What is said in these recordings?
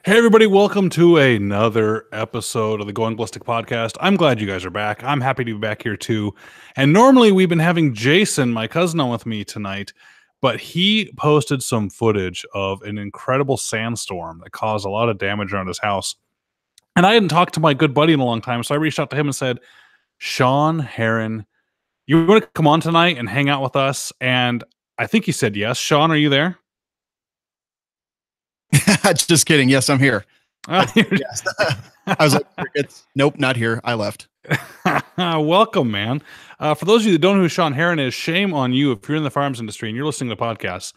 Hey, everybody, welcome to another episode of the Going Ballistic podcast. I'm glad you guys are back. I'm happy to be back here too. And normally we've been having Jason, my cousin, on with me tonight, but he posted some footage of an incredible sandstorm that caused a lot of damage around his house. And I hadn't talked to my good buddy in a long time, so I reached out to him and said, Sean Heron, you want to come on tonight and hang out with us? And I think he said yes. Sean, are you there? Just kidding. Yes, I'm here. Yes. I was like, nope, not here. I left. Welcome, man. For those of you that don't know who Sean Heron is, shame on you if you're in the firearms industry and you're listening to podcasts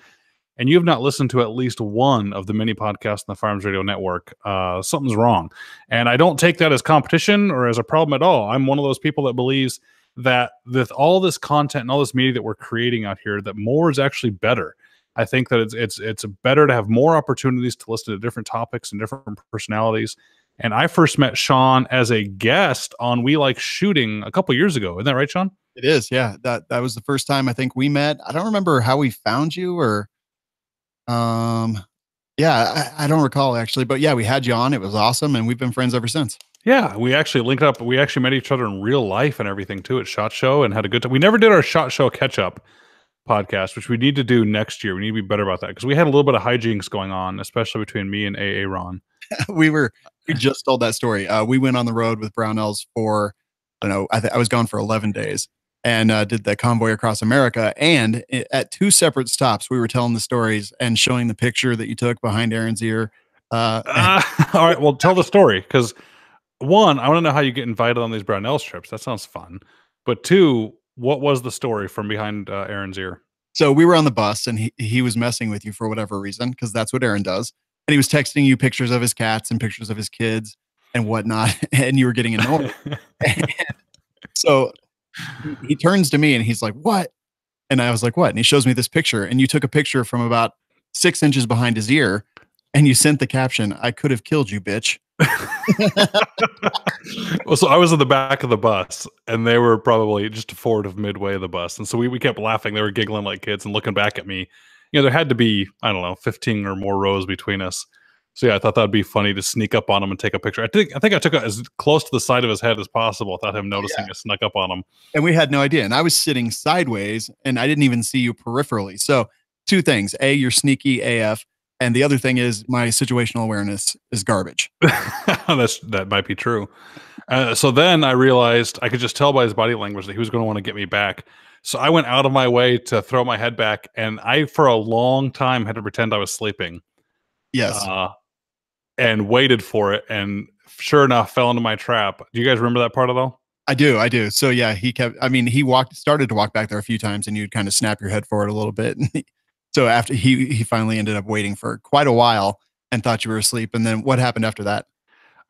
and you have not listened to at least one of the many podcasts on the Firearms Radio Network. Something's wrong. And I don't take that as competition or as a problem at all. I'm one of those people that believes that with all this content and all this media that we're creating out here, that more is actually better. I think that it's better to have more opportunities to listen to different topics and different personalities. And I first met Sean as a guest on We Like Shooting a couple years ago. Isn't that right, Sean? It is. Yeah. That was the first time I think we met. I don't remember how we found you or, yeah, I don't recall actually, but yeah, we had you on. It was awesome. And we've been friends ever since. Yeah, we actually linked up. We actually met each other in real life and everything too at SHOT Show and had a good time. We never did our SHOT Show catch up podcast, which we need to do next year. We need to be better about that because we had a little bit of hijinks going on, especially between me and AA Ron. we just told that story. We went on the road with Brownells for, I was gone for 11 days and did the convoy across America. And at two separate stops, we were telling the stories and showing the picture that you took behind Aaron's ear. All right, well, tell the story because one, I want to know how you get invited on these Brownells trips. That sounds fun. But two, what was the story from behind Aaron's ear? So we were on the bus and he was messing with you for whatever reason, because that's what Aaron does. And he was texting you pictures of his cats and pictures of his kids and whatnot. And you were getting annoyed. So he turns to me and he's like, "What?" And I was like, "What?" And he shows me this picture. And you took a picture from about 6 inches behind his ear. And you sent the caption, "I could have killed you, bitch." Well, so I was in the back of the bus and they were probably just forward of midway of the bus. And so we kept laughing. They were giggling like kids and looking back at me. You know, there had to be, I don't know, 15 or more rows between us. So yeah, I thought that'd be funny to sneak up on him and take a picture. I think I took it as close to the side of his head as possible without him noticing. I snuck up on him. And we had no idea. And I was sitting sideways and I didn't even see you peripherally. So two things. A, you're sneaky AF. And the other thing is my situational awareness is garbage. That might be true. So then I realized I could just tell by his body language that he was going to want to get me back. So I went out of my way to throw my head back. And I, for a long time, had to pretend I was sleeping. Yes. And waited for it. And sure enough, fell into my trap. Do you guys remember that part at all? I do. So yeah, he started to walk back there a few times and you'd kind of snap your head forward a little bit. So after he finally ended up waiting for quite a while and thought you were asleep. And then what happened after that?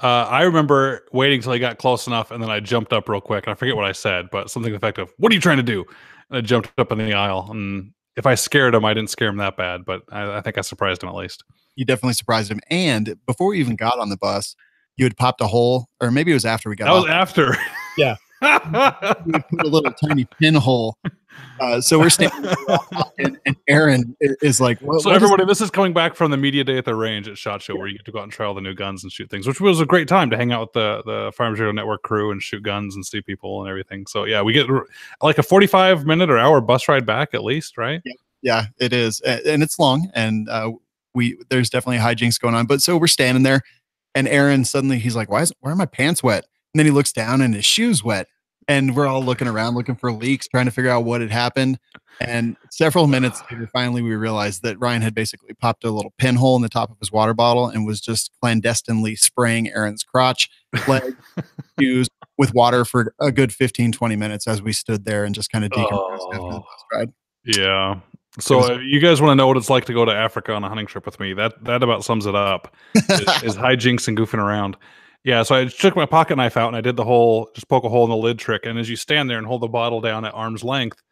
I remember waiting till he got close enough, and then I jumped up real quick. And I forget what I said, but something to the effect of, "What are you trying to do?" And I jumped up in the aisle. And if I scared him, I didn't scare him that bad, but I think I surprised him at least. You definitely surprised him. And before we even got on the bus, you had popped a hole, or maybe it was after we got off. That was after. Yeah. You put a little tiny pinhole. So we're standing there and Aaron is like, so everybody, this is coming back from the media day at the range at SHOT Show, where you get to go out and try all the new guns and shoot things, which was a great time to hang out with the Firearms Radio Network crew and shoot guns and see people and everything. So yeah, we get like a 45-minute or hour bus ride back at least, right? Yeah, it is. And it's long and there's definitely hijinks going on. But so we're standing there and Aaron suddenly he's like, why are my pants wet? And then he looks down and his shoes wet. And we're all looking around, looking for leaks, trying to figure out what had happened. And several minutes later, finally, we realized that Ryan had basically popped a little pinhole in the top of his water bottle and was just clandestinely spraying Aaron's crotch, leg, shoes with water for a good 15, 20 minutes as we stood there and just kind of decompressed after the bus ride. Yeah. So you guys want to know what it's like to go to Africa on a hunting trip with me? That about sums it up. is hijinks and goofing around. Yeah, so I just took my pocket knife out and I did the whole just poke a hole in the lid trick. And as you stand there and hold the bottle down at arm's length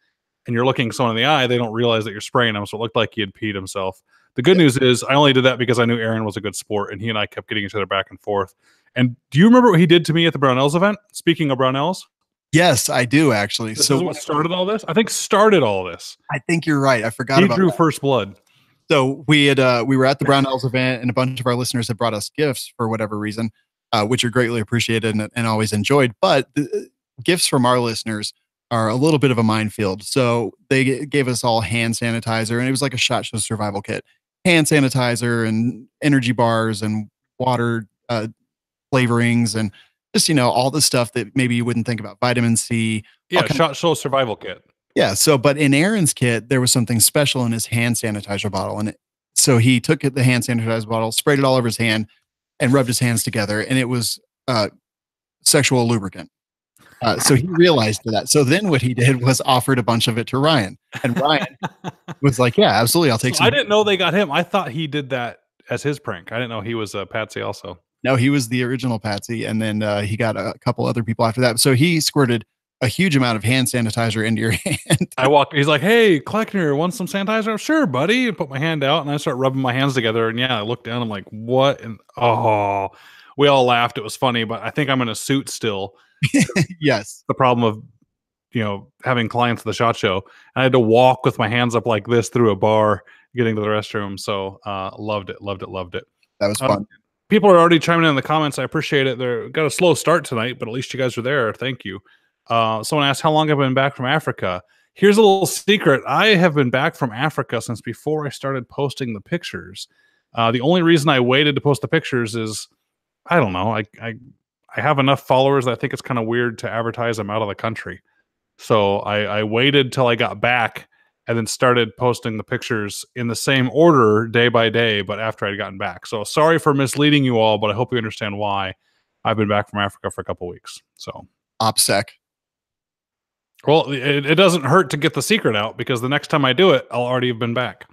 and you're looking someone in the eye, they don't realize that you're spraying them. So it looked like he had peed himself. The good news is I only did that because I knew Aaron was a good sport and he and I kept getting each other back and forth. And do you remember what he did to me at the Brownells event? Speaking of Brownells? Yes, I do actually. So what started all this? I think started all this. I think you're right. I forgot about He drew that. first blood. So we were at the Brown Elves event, and a bunch of our listeners had brought us gifts for whatever reason, which are greatly appreciated and always enjoyed. But the gifts from our listeners are a little bit of a minefield. So they gave us all hand sanitizer, and it was like a SHOT Show survival kit, hand sanitizer and energy bars and water flavorings and just all the stuff that maybe you wouldn't think about, vitamin C. Yeah, SHOT Show survival kit. Yeah. So, but in Aaron's kit, there was something special in his hand sanitizer bottle. So he took the hand sanitizer bottle, sprayed it all over his hand, and rubbed his hands together. And it was sexual lubricant. So he realized that. So then what he did was offered a bunch of it to Ryan. And Ryan was like, yeah, absolutely. I'll take some. I didn't know they got him. I thought he did that as his prank. I didn't know he was a Patsy also. No, he was the original Patsy. And then he got a couple other people after that. So he squirted a huge amount of hand sanitizer into your hand. He's like, hey, Kleckner, want some sanitizer? Sure, buddy. And put my hand out and I start rubbing my hands together. And yeah, I look down. I'm like, what? And we all laughed. It was funny, but I think I'm in a suit still. Yes. The problem of, having clients at the SHOT Show. I had to walk with my hands up like this through a bar, getting to the restroom. So loved it. That was fun. People are already chiming in the comments. I appreciate it. They've got a slow start tonight, but at least you guys are there. Thank you. Someone asked how long I've been back from Africa. Here's a little secret. I have been back from Africa since before I started posting the pictures. The only reason I waited to post the pictures is, I don't know. I have enough followers that I think it's kind of weird to advertise I'm out of the country. So I waited till I got back and then started posting the pictures in the same order day by day, but after I'd gotten back. So sorry for misleading you all, but I hope you understand why I've been back from Africa for a couple weeks. So OPSEC. Well, it doesn't hurt to get the secret out because the next time I do it, I'll already have been back.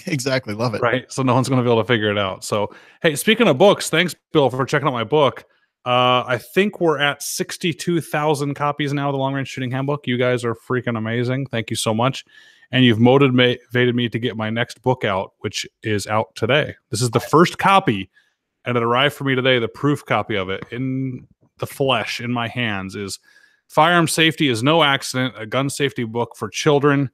Exactly. Love it. Right. So no one's going to be able to figure it out. So, hey, speaking of books, thanks, Bill, for checking out my book. I think we're at 62,000 copies now of the Long Range Shooting Handbook. You guys are freaking amazing. Thank you so much. And you've motivated me to get my next book out, which is out today. This is the first copy, and it arrived for me today. The proof copy of it in the flesh in my hands is Firearm Safety is No Accident, a gun safety book for children.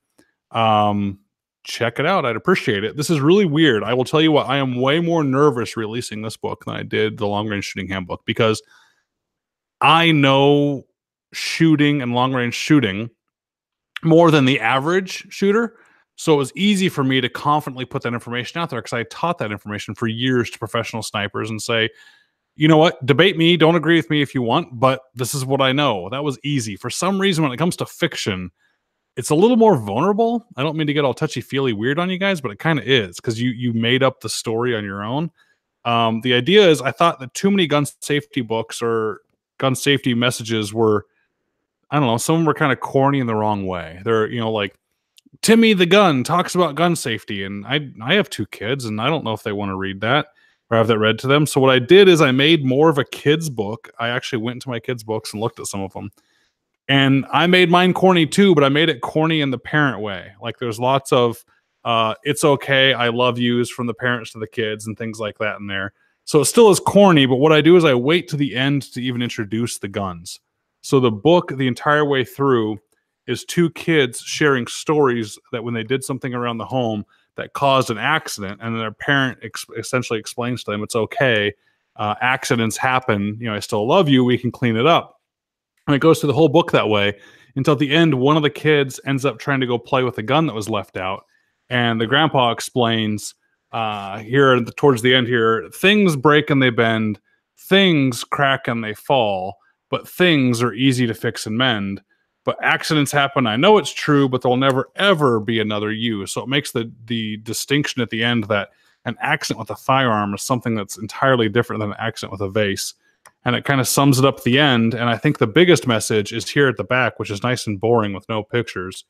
Check it out. I'd appreciate it. This is really weird. I will tell you what, I am way more nervous releasing this book than I did the Long Range Shooting Handbook because I know shooting and long range shooting more than the average shooter. So it was easy for me to confidently put that information out there because I taught that information for years to professional snipers and say, you know what, debate me, don't agree with me if you want, but this is what I know. That was easy. For some reason, when it comes to fiction, it's a little more vulnerable. I don't mean to get all touchy-feely weird on you guys, but it kind of is because you made up the story on your own. The idea is I thought that too many gun safety books or gun safety messages were, I don't know, some of them were kind of corny in the wrong way. They're, like Timmy the Gun talks about gun safety. And I have 2 kids and I don't know if they want to read that or have that read to them. So what I did is I made more of a kid's book. I actually went into my kids' books and looked at some of them. And I made mine corny too, but I made it corny in the parent way. Like there's lots of it's okay, I love yous from the parents to the kids and things like that in there. So it still is corny, but what I do is I wait to the end to even introduce the guns. So the book, the entire way through, is 2 kids sharing stories that when they did something around the home that caused an accident, and their parent essentially explains to them, it's okay, accidents happen, I still love you, we can clean it up. And it goes through the whole book that way until at the end, one of the kids ends up trying to go play with the gun that was left out. And the grandpa explains towards the end here, things break and they bend, things crack and they fall, but things are easy to fix and mend. But accidents happen. I know it's true, but there'll never, ever be another you. So it makes the distinction at the end that an accident with a firearm is something that's entirely different than an accident with a vase. And it kind of sums it up at the end. And I think the biggest message is here at the back, which is nice and boring with no pictures,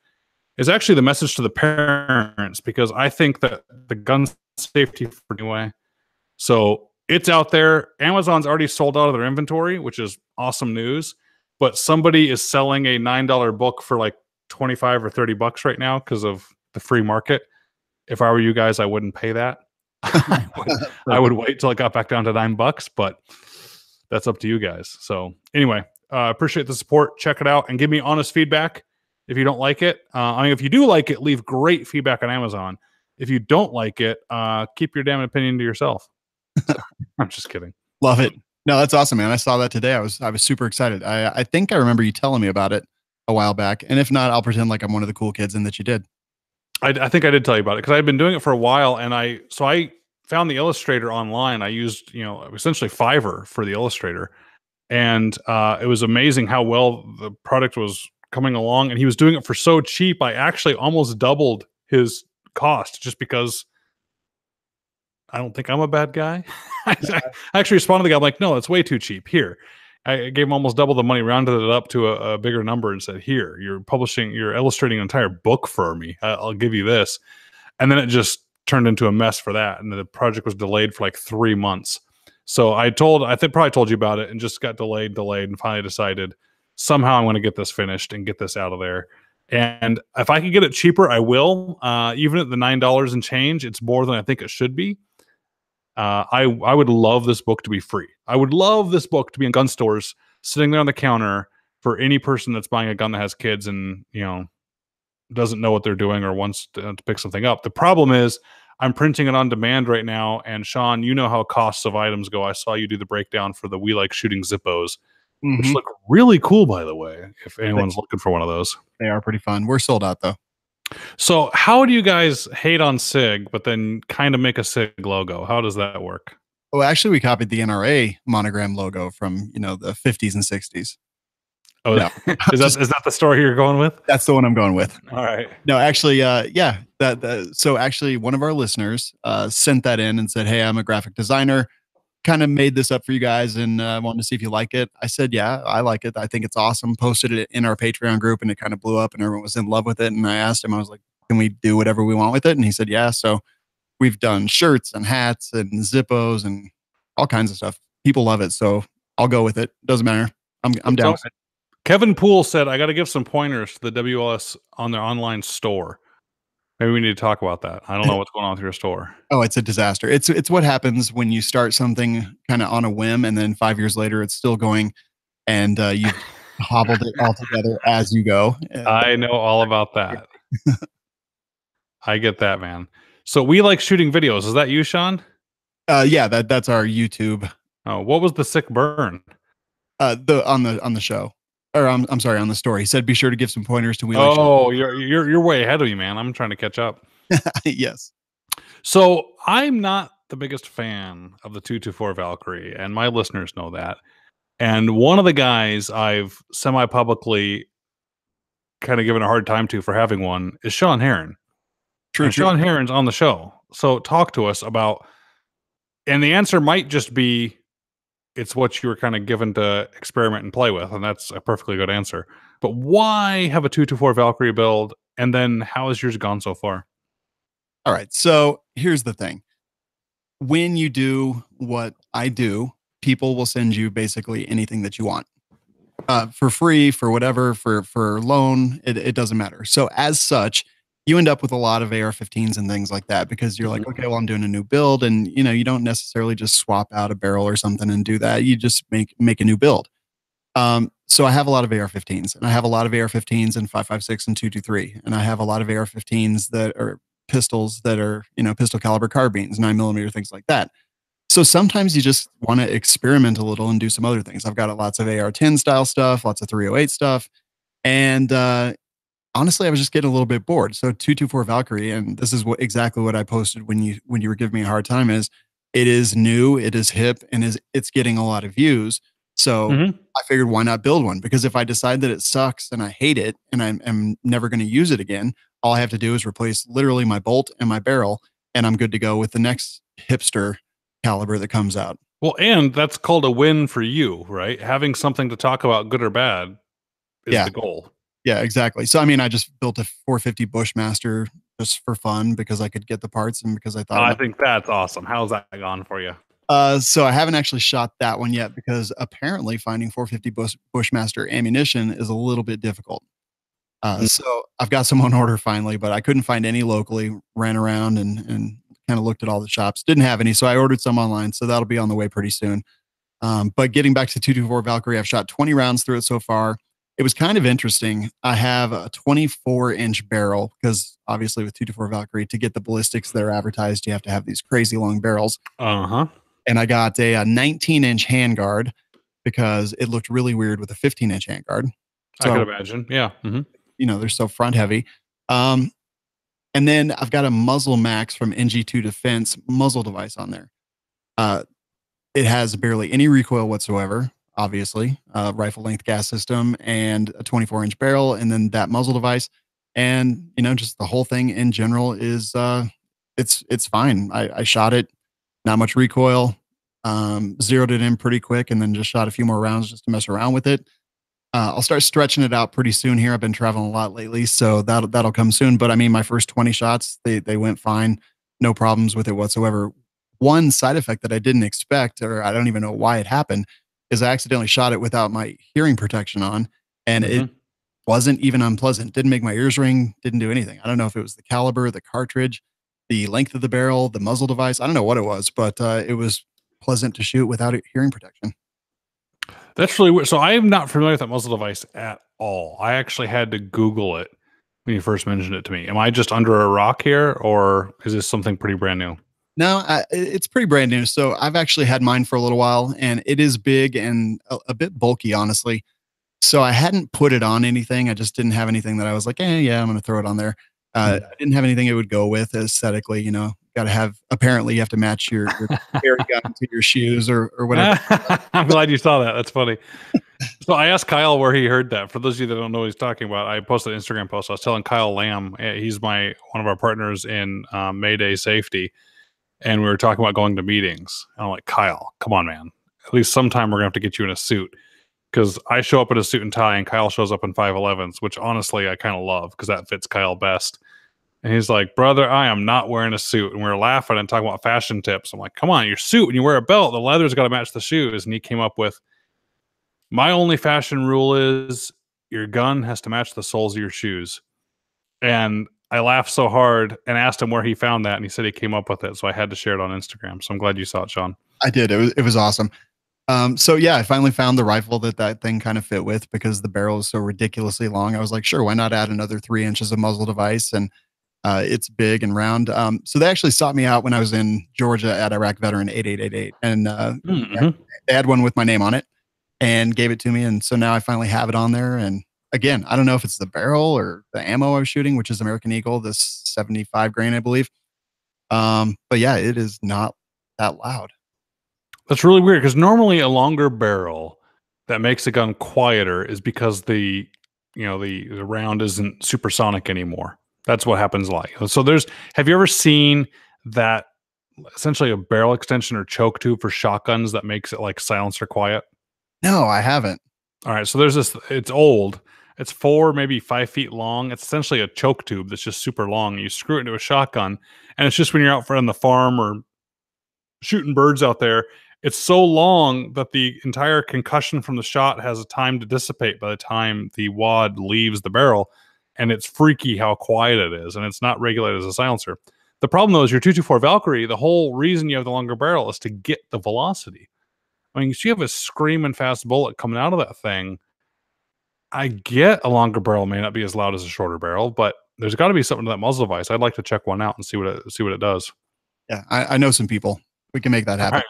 is actually the message to the parents, because I think that the gun safety for anyway. So it's out there. Amazon's already sold out of their inventory, which is awesome news. But somebody is selling a $9 book for like 25 or 30 bucks right now because of the free market. If I were you guys, I wouldn't pay that. I would wait till it got back down to $9, but that's up to you guys. So anyway, appreciate the support. Check it out and give me honest feedback if you don't like it. If you do like it, leave great feedback on Amazon. If you don't like it, keep your damn opinion to yourself. So, I'm just kidding. Love it. No, that's awesome, man. I saw that today. I was super excited. I think I remember you telling me about it a while back. And if not, I'll pretend like I'm one of the cool kids and that you did. I think I did tell you about it because I'd been doing it for a while, and I found the Illustrator online. I used essentially Fiverr for the Illustrator, and it was amazing how well the product was coming along. And he was doing it for so cheap. I actually almost doubled his cost just because I don't think I'm a bad guy. I actually responded to the guy. I'm like, no, it's way too cheap. Here. I gave him almost double the money, rounded it up to a bigger number, and said, here, you're illustrating an entire book for me. I'll give you this. And then it just turned into a mess for that. And the project was delayed for like 3 months. So I probably told you about it, and just got delayed, and finally decided somehow I'm going to get this finished and get this out of there. And if I can get it cheaper, I will. Even at the $9 and change, it's more than I think it should be. I would love this book to be free. I would love this book to be in gun stores, sitting there on the counter for any person that's buying a gun that has kids and doesn't know what they're doing or wants to pick something up. The problem is I'm printing it on demand right now, and Sean, you know how costs of items go. I saw you do the breakdown for the We Like Shooting Zippos, which look really cool, by the way, if anyone's looking for one of those. They are pretty fun. We're sold out, though. So how do you guys hate on SIG, but then kind of make a SIG logo? How does that work? Well, actually, we copied the NRA monogram logo from the 50s and 60s. Oh, no. is that the story you're going with? That's the one I'm going with. All right. No, actually, yeah. So actually, one of our listeners sent that in and said, "Hey, I'm a graphic designer. Kind of made this up for you guys, and wanted to see if you like it." I said, "Yeah, I like it. I think it's awesome." Posted it in our Patreon group, and it kind of blew up, and everyone was in love with it. And I asked him, I was like, "Can we do whatever we want with it?" And he said, "Yeah." So we've done shirts and hats and Zippos and all kinds of stuff. People love it, so I'll go with it. Doesn't matter. I'm down with it. Kevin Poole said, I got to give some pointers to the WLS on their online store. Maybe we need to talk about that. I don't know what's going on with your store. Oh, it's a disaster. It's what happens when you start something kind of on a whim, and then 5 years later, it's still going, and you've hobbled it all together as you go. I know all about that. I get that, man. So We Like Shooting Videos. Is that you, Sean? Yeah, that's our YouTube. Oh, what was the sick burn? On the show. Or I'm sorry, on the story. He said, be sure to give some pointers to We Like Shooting. You're way ahead of me, man. I'm trying to catch up. Yes. So I'm not the biggest fan of the 224 Valkyrie, and my listeners know that. And one of the guys I've semi-publicly kind of given a hard time to for having one is Sean Heron. True. Sean Heron's on the show. So talk to us about, and the answer might just be, it's what you were kind of given to experiment and play with, and that's a perfectly good answer. But why have a 224 Valkyrie build, and then how has yours gone so far? All right, so here's the thing. When you do what I do, people will send you basically anything that you want. For free, for whatever, for loan, it doesn't matter. So as such, you end up with a lot of AR-15s and things like that because you're like, okay, well, I'm doing a new build, and you don't necessarily just swap out a barrel or something and do that. You just make a new build. So I have a lot of AR-15s, and I have a lot of AR-15s in 5.56 and 223, and I have a lot of AR-15s that are pistols that are pistol caliber carbines, 9mm, things like that. So sometimes you just want to experiment a little and do some other things. I've got lots of AR-10 style stuff, lots of 308 stuff, and honestly, I was just getting a little bit bored. So 224 Valkyrie, and this is exactly what I posted when you were giving me a hard time, is it is new, it is hip, and it's getting a lot of views. So I figured, why not build one? Because if I decide that it sucks and I hate it and I'm never going to use it again, all I have to do is replace literally my bolt and my barrel, and I'm good to go with the next hipster caliber that comes out. Well, and that's called a win for you, right? Having something to talk about, good or bad, is the goal. Yeah, exactly. So, I mean, I just built a 450 Bushmaster just for fun because I could get the parts and because I thought... I think that's awesome. How's that gone for you? So I haven't actually shot that one yet because apparently finding 450 Bushmaster ammunition is a little bit difficult. So I've got some on order finally, but I couldn't find any locally. Ran around and kind of looked at all the shops. Didn't have any, so I ordered some online. So that'll be on the way pretty soon. But getting back to 224 Valkyrie, I've shot 20 rounds through it so far. it was kind of interesting. I have a 24-inch barrel because obviously with 224 Valkyrie, to get the ballistics that are advertised, you have to have these crazy long barrels. Uh-huh. And I got a 19-inch handguard because it looked really weird with a 15-inch handguard. I could So, imagine. Yeah. Hmm. they're so front heavy. Um, and then I've got a muzzle max from NG2 Defense muzzle device on there. Uh, it has barely any recoil whatsoever, obviously, rifle length gas system and a 24-inch barrel, and then that muzzle device. And, just the whole thing in general is, it's fine. I shot it, not much recoil, zeroed it in pretty quick, and then just shot a few more rounds just to mess around with it. I'll start stretching it out pretty soon here. I've been traveling a lot lately, so that'll come soon. But I mean, my first 20 shots, they went fine, no problems with it whatsoever. One side effect that I didn't expect, or I don't even know why it happened, is I accidentally shot it without my hearing protection on, and it Hmm. wasn't even unpleasant. Didn't make my ears ring. Didn't do anything. I don't know if it was the caliber, the cartridge, the length of the barrel, the muzzle device. I don't know what it was, but it was pleasant to shoot without hearing protection. That's really weird. So I am not familiar with that muzzle device at all. I actually had to Google it when you first mentioned it to me. Am I just under a rock here, or is this something pretty brand new? No, it's pretty brand new. So I've actually had mine for a little while, and it is big and a bit bulky, honestly. So I hadn't put it on anything. I just didn't have anything that I was like, yeah, I'm going to throw it on there. Hmm. I didn't have anything it would go with aesthetically. Got to have. Apparently, you have to match your carry gun to your shoes or whatever. I'm glad you saw that. That's funny. So I asked Kyle where he heard that. For those of you that don't know what he's talking about, I posted an Instagram post. I was telling Kyle Lamb, he's one of our partners in Mayday Safety, and we were talking about going to meetings. And I'm like, Kyle, come on, man. At least sometime we're gonna have to get you in a suit, because I show up in a suit and tie, and Kyle shows up in 511s, which honestly I kind of love because that fits Kyle best. And he's like, brother, I am not wearing a suit. And we were laughing and talking about fashion tips. I'm like, come on, your suit, when you wear a belt, the leather's got to match the shoes. And he came up with, my only fashion rule is your gun has to match the soles of your shoes. And I laughed so hard and asked him where he found that. And he said he came up with it. So I had to share it on Instagram. So I'm glad you saw it, Sean. I did. It was awesome. So yeah, I finally found the rifle that thing kind of fit with because the barrel is so ridiculously long. I was like, sure, why not add another 3 inches of muzzle device? And it's big and round. So they actually sought me out when I was in Georgia at Iraq Veteran 8888, and Mm-hmm. they had one with my name on it and gave it to me. And so now I finally have it on there. And again, I don't know if it's the barrel or the ammo I was shooting, which is American Eagle, this 75 grain, I believe. But yeah, it is not that loud. That's really weird, because normally a longer barrel that makes a gun quieter is because the round isn't supersonic anymore. That's what happens. Like, so have you ever seen that, essentially a barrel extension or choke tube for shotguns that makes it like silencer quiet? No, I haven't. All right, so there's this. It's old. It's 4, maybe 5 feet long. It's essentially a choke tube that's just super long. You screw it into a shotgun, and it's just when you're out front on the farm or shooting birds out there, it's so long that the entire concussion from the shot has a time to dissipate by the time the wad leaves the barrel. And it's freaky how quiet it is, and it's not regulated as a silencer. The problem, though, is your 224 Valkyrie, the whole reason you have the longer barrel is to get the velocity. I mean, you have a screaming fast bullet coming out of that thing. I get a longer barrel may not be as loud as a shorter barrel, but there's got to be something to that muzzle device. I'd like to check one out and see what it does. Yeah, I know some people. We can make that All happen. right.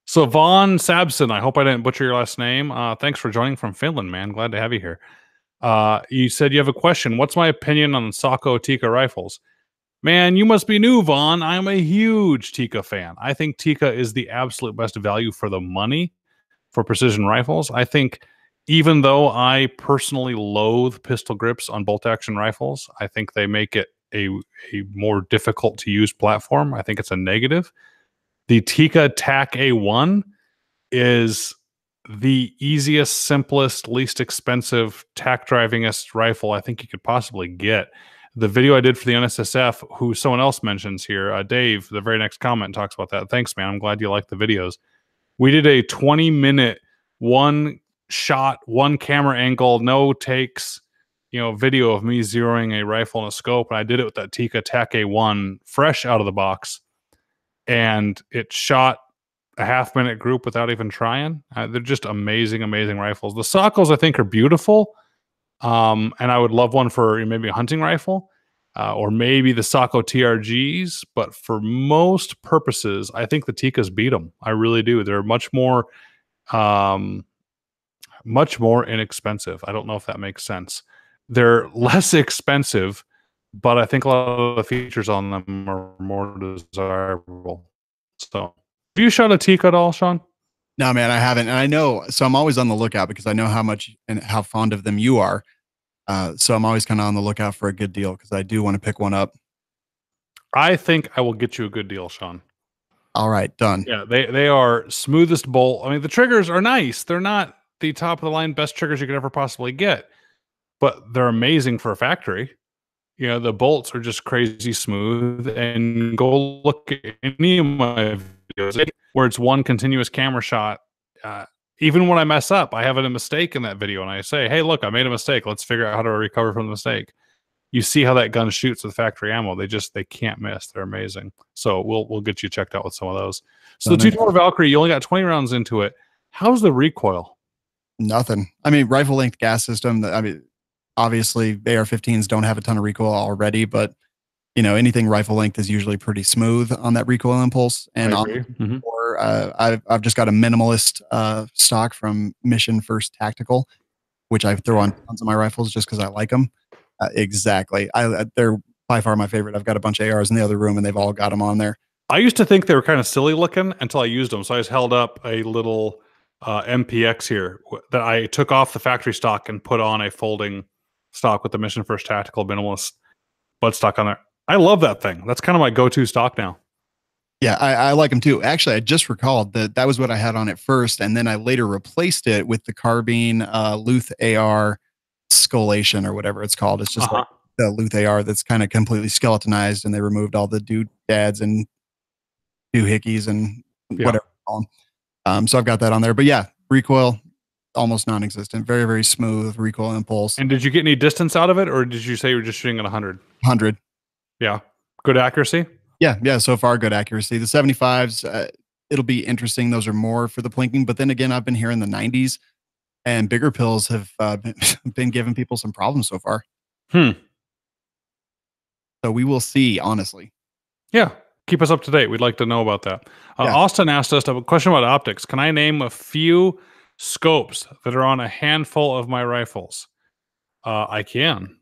So Vaughn Sabson, I hope I didn't butcher your last name. Thanks for joining from Finland, man. Glad to have you here. You said you have a question. What's my opinion on Sako Tika rifles? Man, you must be new, Vaughn. I'm a huge Tika fan. I think Tika is the absolute best value for the money for precision rifles. I think, even though I personally loathe pistol grips on bolt action rifles, I think they make it a more difficult to use platform. I think it's a negative. The Tika TAC A1 is the easiest, simplest, least expensive tack drivingest rifle I think you could possibly get. The video I did for the NSSF, who someone else mentions here, Dave, the very next comment talks about that. Thanks, man. I'm glad you like the videos. We did a 20-minute, one shot, one camera angle, no takes, video of me zeroing a rifle and a scope. And I did it with that Tika TAC A1 fresh out of the box. And it shot a half-minute group without even trying. They're just amazing, amazing rifles. The Sakos, I think, are beautiful, And I would love one for maybe a hunting rifle, or maybe the Sako TRGs. But for most purposes, I think the Tikas beat them. I really do. They're um, much more inexpensive. I don't know if that makes sense. They're less expensive, but I think a lot of the features on them are more desirable. So, have you shot a Tika at all, Sean? No, man, I haven't. And I know, so I'm always on the lookout because I know how much and how fond of them you are. So I'm always kind of on the lookout for a good deal because I do want to pick one up. I think I will get you a good deal, Sean. All right, done. Yeah, they are smoothest bolt. I mean, the triggers are nice. They're not the top of the line best triggers you could ever possibly get, but they're amazing for a factory. You know, the bolts are just crazy smooth. And go look at any of my videos where it's one continuous camera shot. Even when I mess up, I have a mistake in that video, and I say, "Hey, look, I made a mistake. Let's figure out how to recover from the mistake." You see how that gun shoots with factory ammo. They can't miss. They're amazing. So we'll get you checked out with some of those. So the 220 Valkyrie, you only got 20 rounds into it. How's the recoil? Nothing. I mean, rifle length gas system. I mean, obviously AR-15s don't have a ton of recoil already, but you know, anything rifle length is usually pretty smooth on that recoil impulse. And I've just got a minimalist stock from Mission First Tactical, which I throw on tons of my rifles just because I like them. Exactly. They're by far my favorite. I've got a bunch of ARs in the other room, and they've all got them on there. I used to think they were kind of silly looking until I used them. So I just held up a little MPX here that I took off the factory stock and put on a folding stock with the Mission First Tactical minimalist buttstock on there. I love that thing. That's kind of my go-to stock now. Yeah, I like them too. Actually, I just recalled that was what I had on it first, and then I later replaced it with the carbine Luth AR Scolation or whatever it's called. It's just like the Luth AR that's kind of completely skeletonized, and they removed all the doodads and doohickeys and whatever. So I've got that on there. But yeah, recoil almost non-existent. Very, very smooth recoil impulse. And did you get any distance out of it, or did you say you were just shooting at 100? 100. Yeah. Good accuracy? Yeah. So far, good accuracy. The 75s, it'll be interesting. Those are more for the plinking. But then again, I've been here in the 90s, and bigger pills have been giving people some problems so far. So we will see, honestly. Yeah. Keep us up to date. We'd like to know about that. Austin asked us a question about optics. Can I name a few scopes that are on a handful of my rifles? I can.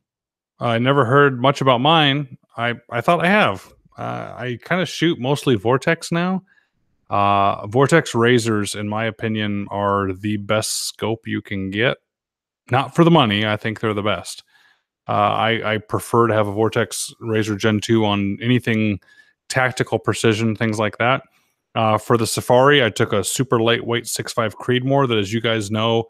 I never heard much about mine. I thought I have. I kind of shoot mostly Vortex now. Vortex razors, in my opinion, are the best scope you can get. Not for the money. I think they're the best. I prefer to have a Vortex Razor Gen 2 on anything tactical precision, things like that. For the Safari, I took a super lightweight 6.5 Creedmoor that, as you guys know,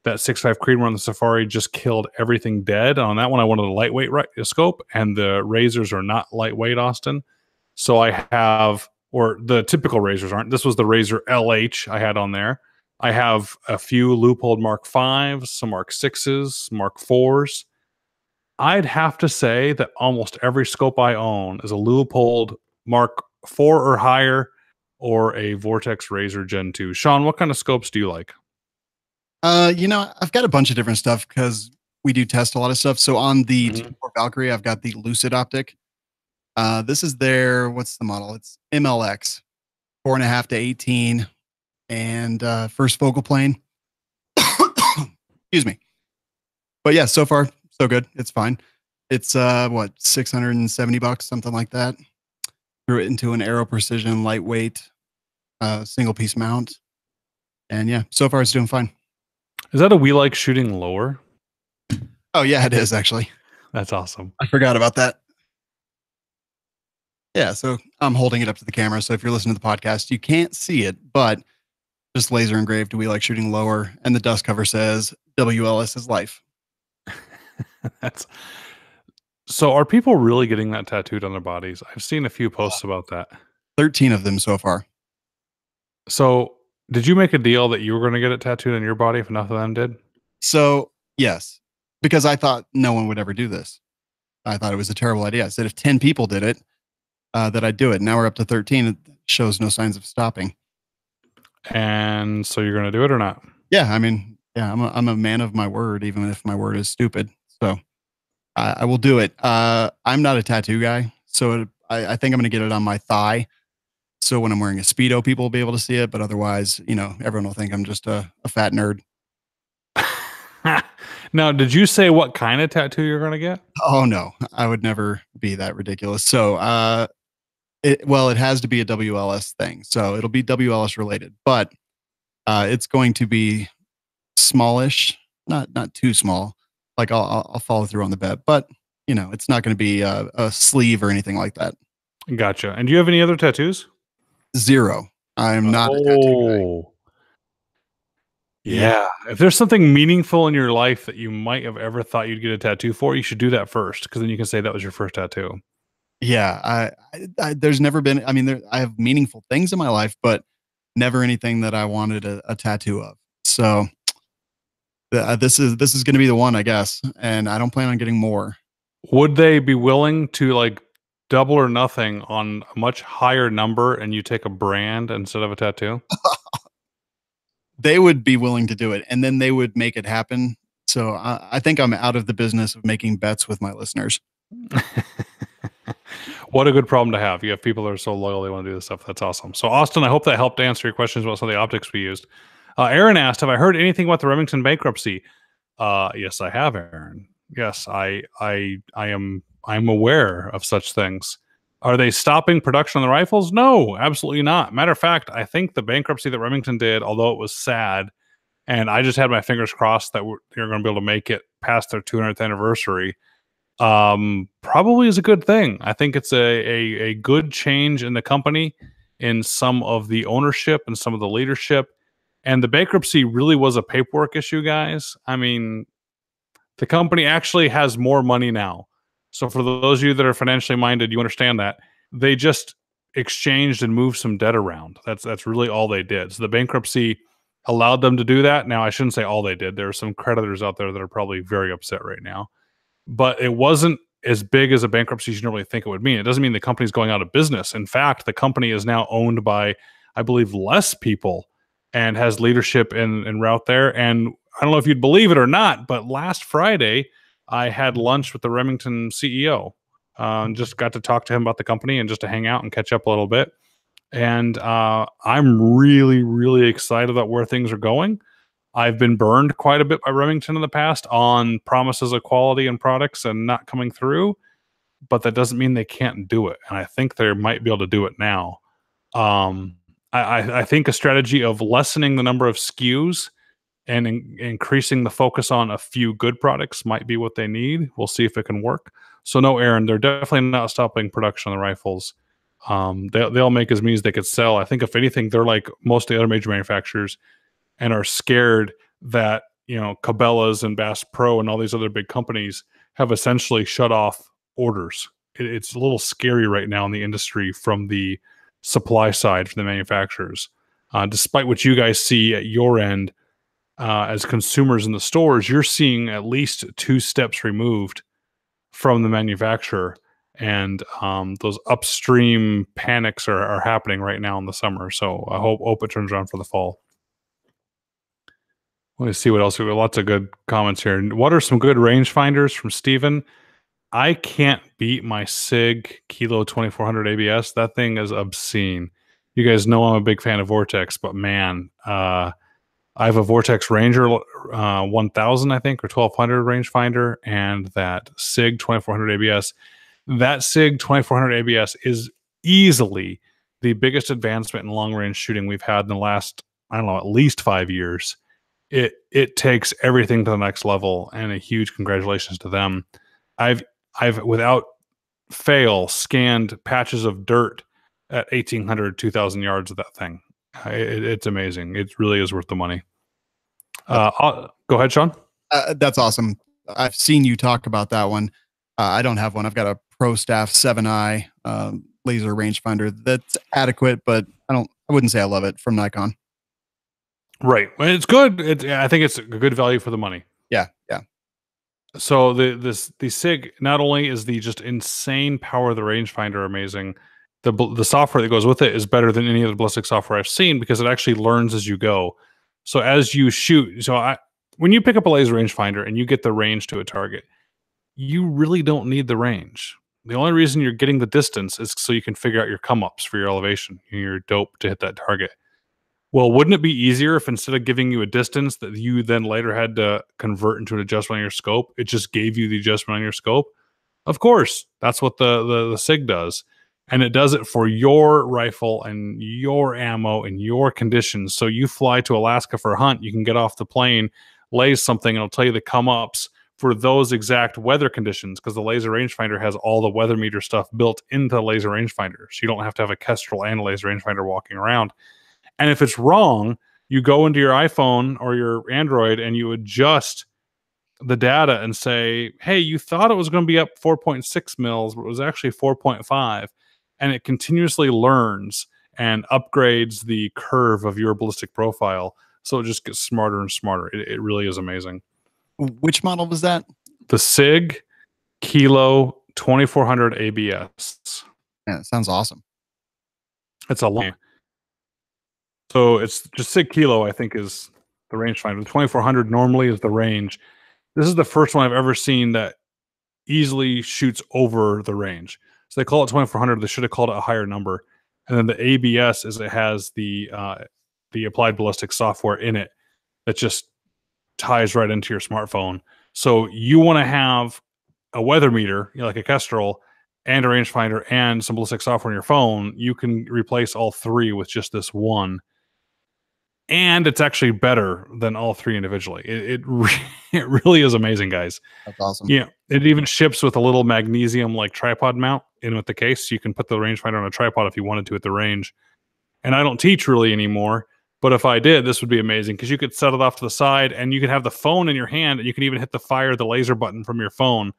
that 6.5 Creedmoor on the Safari just killed everything dead. On that one, I wanted a lightweight scope, and the razors are not lightweight, Austin. So I have, or the typical razors aren't. This was the Razor LH I had on there. I have a few Leupold Mark 5s, some Mark 6s, Mark 4s. I'd have to say that almost every scope I own is a Leupold Mark 4 or higher, or a Vortex Razor Gen 2. Sean, what kind of scopes do you like? You know, I've got a bunch of different stuff because we do test a lot of stuff. So on the T4 Valkyrie, I've got the Lucid Optic. This is their, what's the model? It's MLX, 4.5 to 18, and first focal plane. Excuse me. But yeah, so far so good. It's fine. It's what, $670, something like that. Threw it into an Aero Precision lightweight single piece mount, and yeah, so far it's doing fine. Is that a we like shooting lower? Oh yeah, it is actually. That's awesome. I forgot about that. Yeah, so I'm holding it up to the camera. So if you're listening to the podcast, you can't see it, but just laser engraved, we like shooting lower. And the dust cover says WLS is life. That's so. Are people really getting that tattooed on their bodies? I've seen a few posts about that. 13 of them so far. So did you make a deal that you were going to get it tattooed on your body if enough of them did? So yes, because I thought no one would ever do this. I thought it was a terrible idea. I said if 10 people did it, that I'd do it. Now we're up to 13. It shows no signs of stopping. And so you're going to do it or not? Yeah, I mean, Yeah, I'm a man of my word, even if my word is stupid. So I will do it. I'm not a tattoo guy, so I think I'm going to get it on my thigh. So when I'm wearing a Speedo, people will be able to see it. But otherwise, everyone will think I'm just a fat nerd. Now, did you say what kind of tattoo you're going to get? Oh no, I would never be that ridiculous. So, it has to be a WLS thing. So it'll be WLS related, but it's going to be smallish, not too small. Like I'll follow through on the bet, but it's not going to be a sleeve or anything like that. Gotcha. And do you have any other tattoos? Zero. I'm not a tattoo guy. Oh, Yeah. yeah. If there's something meaningful in your life that you might have ever thought you'd get a tattoo for, you should do that first, because then you can say that was your first tattoo. Yeah. There's never been, I mean, I have meaningful things in my life, but never anything that I wanted a tattoo of. So this is going to be the one, I guess. And I don't plan on getting more. Would they be willing to like double or nothing on a much higher number and you take a brand instead of a tattoo? They would be willing to do it and then they would make it happen. So I think I'm out of the business of making bets with my listeners. What a good problem to have. You have people that are so loyal, they want to do this stuff. That's awesome. So, Austin, I hope that helped answer your questions about some of the optics we used. Aaron asked, have I heard anything about the Remington bankruptcy? Yes, I have, Aaron. Yes, I'm aware of such things. Are they stopping production on the rifles? No, absolutely not. Matter of fact, I think the bankruptcy that Remington did, although it was sad, and I just had my fingers crossed that they're going to be able to make it past their 200th anniversary, probably is a good thing. I think it's a good change in the company, in some of the ownership and some of the leadership. And the bankruptcy really was a paperwork issue, guys. I mean, the company actually has more money now. So for those of you that are financially minded, you understand that they just exchanged and moved some debt around. That's really all they did. So the bankruptcy allowed them to do that. Now, I shouldn't say all they did. There are some creditors out there that are probably very upset right now, but it wasn't as big as a bankruptcy you normally think it would mean. It doesn't mean the company's going out of business. In fact, the company is now owned by, I believe, less people and has leadership in route there. And I don't know if you'd believe it or not, but last Friday, I had lunch with the Remington CEO. Just got to talk to him about the company and just to hang out and catch up a little bit. And I'm really, really excited about where things are going. I've been burned quite a bit by Remington in the past on promises of quality and products and not coming through, but that doesn't mean they can't do it. And I think they might be able to do it now. Um, I think a strategy of lessening the number of SKUs and increasing the focus on a few good products might be what they need. We'll see if it can work. So no, Aaron, they're definitely not stopping production on the rifles. They'll make as many as they could sell. I think if anything, they're like most of the other major manufacturers and are scared that, Cabela's and Bass Pro and all these other big companies have essentially shut off orders. It's a little scary right now in the industry from the supply side for the manufacturers. Despite what you guys see at your end, as consumers in the stores, you're seeing at least two steps removed from the manufacturer. And those upstream panics are happening right now in the summer. So I hope it turns around for the fall. Let me see what else. We have lots of good comments here. What are some good rangefinders from Steven? I can't beat my SIG Kilo 2400 ABS. That thing is obscene. You guys know I'm a big fan of Vortex, but man, I have a Vortex Ranger 1000, I think, or 1200 rangefinder, and that SIG 2400 ABS. That SIG 2400 ABS is easily the biggest advancement in long range shooting we've had in the last, I don't know, at least 5 years. It takes everything to the next level, and a huge congratulations to them. I've without fail scanned patches of dirt at 1,800, 2,000 yards of that thing. It's amazing. It really is worth the money. Go ahead, Sean. That's awesome. I've seen you talk about that one. I don't have one. I've got a Pro Staff 7i laser rangefinder that's adequate, but I wouldn't say I love it, from Nikon. Right. Well, it's good. I think it's a good value for the money. Yeah. So the SIG, not only is the just insane power of the rangefinder amazing, the software that goes with it is better than any other ballistic software I've seen, because it actually learns as you go. So as you shoot, when you pick up a laser rangefinder and you get the range to a target, you really don't need the range. The only reason you're getting the distance is so you can figure out your come ups for your elevation and your dope to hit that target. Well, wouldn't it be easier if instead of giving you a distance that you then later had to convert into an adjustment on your scope, it just gave you the adjustment on your scope? Of course, that's what the SIG does. And it does it for your rifle and your ammo and your conditions. So you fly to Alaska for a hunt, you can get off the plane, laze something, and it'll tell you the come ups for those exact weather conditions, because the laser rangefinder has all the weather meter stuff built into the laser rangefinder. So you don't have to have a Kestrel and a laser rangefinder walking around. And if it's wrong, you go into your iPhone or your Android and you adjust the data and say, hey, you thought it was going to be up 4.6 mils, but it was actually 4.5. And it continuously learns and upgrades the curve of your ballistic profile. So it just gets smarter and smarter. It really is amazing. Which model was that? The SIG Kilo 2400 ABS. Yeah, it sounds awesome. It's a long. So it's just SIG Kilo, I think, is the rangefinder. The 2400 normally is the range. This is the first one I've ever seen that easily shoots over the range. So they call it 2400. They should have called it a higher number. And then the ABS is it has the applied ballistic software in it that just ties right into your smartphone. So you want to have a weather meter, you know, like a Kestrel, and a rangefinder and some ballistic software on your phone. You can replace all three with just this one. And it's actually better than all three individually. It really is amazing, guys. That's awesome. Yeah, it even ships with a little magnesium like tripod mount in with the case. So you can put the rangefinder on a tripod if you wanted to at the range. And I don't teach really anymore, but if I did, this would be amazing because you could set it off to the side and you could have the phone in your hand and you can even hit the laser button from your phone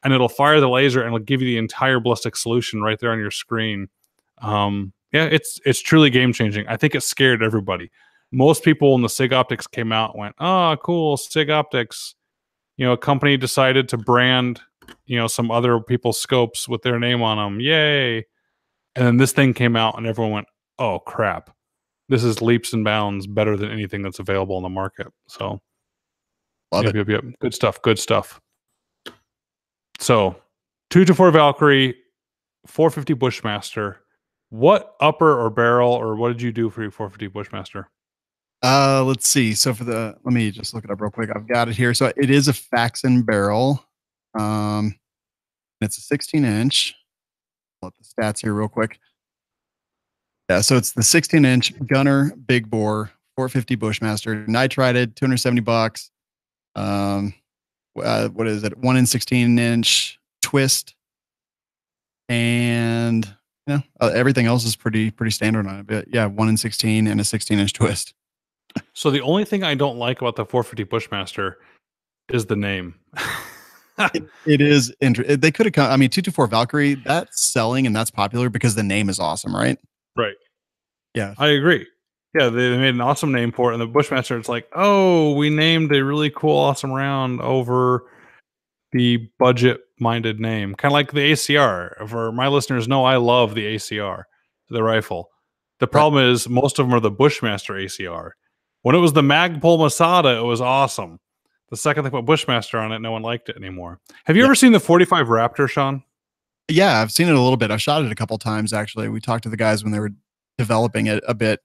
and it'll fire the laser and it'll give you the entire ballistic solution right there on your screen. Yeah, it's truly game changing. I think it scared everybody. Most people when the SIG optics came out went, oh, cool, SIG optics. You know, a company decided to brand, you know, some other people's scopes with their name on them. Yay. And then this thing came out and everyone went, oh, crap. This is leaps and bounds better than anything that's available on the market. So, yep. Good stuff. Good stuff. So, 224 Valkyrie, 450 Bushmaster. What upper or barrel or what did you do for your 450 Bushmaster? Let's see. So let me just look it up real quick. I've got it here. So it is a Faxon barrel. It's a 16-inch. Pull up the stats here real quick. Yeah, so it's the 16-inch Gunner big bore 450 Bushmaster, nitrided, $270. What is it? 1 in 16-inch twist, and you know everything else is pretty standard on it. But yeah, 1 in 16 and a 16-inch twist. So the only thing I don't like about the 450 Bushmaster is the name. it is interesting. They could have come. I mean, 224 Valkyrie, that's selling and that's popular because the name is awesome, right? Right. Yeah, I agree. Yeah, they made an awesome name for it, and the Bushmaster, it's like, oh, we named a really cool, awesome round over the budget-minded name, kind of like the ACR. For my listeners, know I love the ACR, the rifle. The problem is most of them are the Bushmaster ACR. When it was the Magpul Masada, it was awesome. The second they put Bushmaster on it, no one liked it anymore. Have you ever seen the 45 Raptor, Sean? Yeah, I've seen it a little bit. I've shot it a couple times actually. We talked to the guys when they were developing it a bit,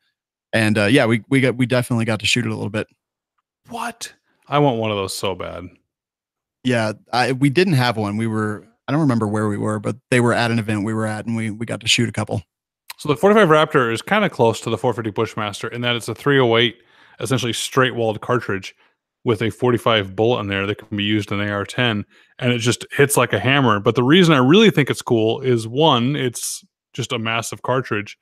and yeah, we definitely got to shoot it a little bit. What? I want one of those so bad. Yeah, we didn't have one. I don't remember where we were, but they were at an event we were at, and we got to shoot a couple. So the 45 Raptor is kind of close to the 450 Bushmaster in that it's a 308, essentially straight walled cartridge with a 45 bullet in there that can be used in AR-10, and it just hits like a hammer. But the reason I really think it's cool is one, it's just a massive cartridge,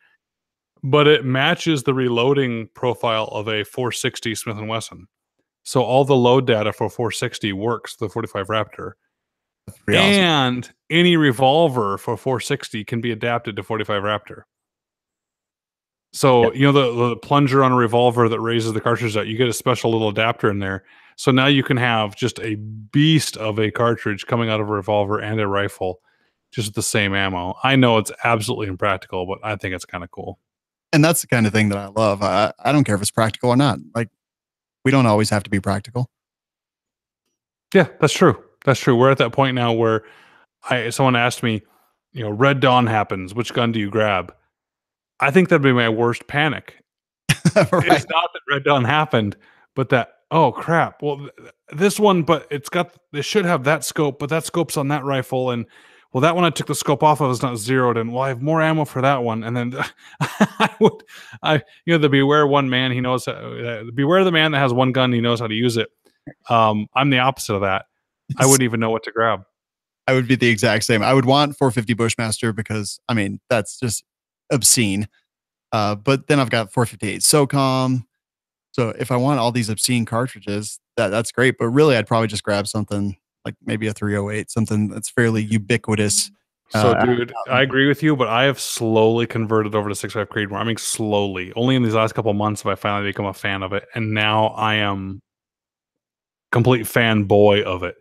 but it matches the reloading profile of a 460 Smith & Wesson. So all the load data for 460 works for the 45 Raptor. And awesome. Any revolver for 460 can be adapted to 45 Raptor. So, yep. You know, the plunger on a revolver that raises the cartridge out, you get a special little adapter in there. So now you can have just a beast of a cartridge coming out of a revolver and a rifle, just the same ammo. I know it's absolutely impractical, but I think it's kind of cool. And that's the kind of thing that I love. I don't care if it's practical or not. Like, we don't always have to be practical. Yeah, that's true. That's true. We're at that point now where someone asked me, Red Dawn happens. Which gun do you grab? I think that'd be my worst panic. Right. It's not that Red Dawn happened, but that, oh crap. Well, this one, but it should have that scope, but that scope's on that rifle. And well, that one I took the scope off of is not zeroed. And well, I have more ammo for that one. And then the beware one man, he knows, beware the man that has one gun, he knows how to use it. I'm the opposite of that. I wouldn't even know what to grab. I would be the exact same. I would want 450 Bushmaster because I mean that's just obscene. But then I've got 458 SOCOM. So if I want all these obscene cartridges, that's great. But really, I'd probably just grab something like maybe a 308, something that's fairly ubiquitous. So, dude, I agree with you, but I have slowly converted over to 6.5 Creedmoor. I mean, slowly. Only in these last couple of months have I finally become a fan of it, and now I am complete fanboy of it.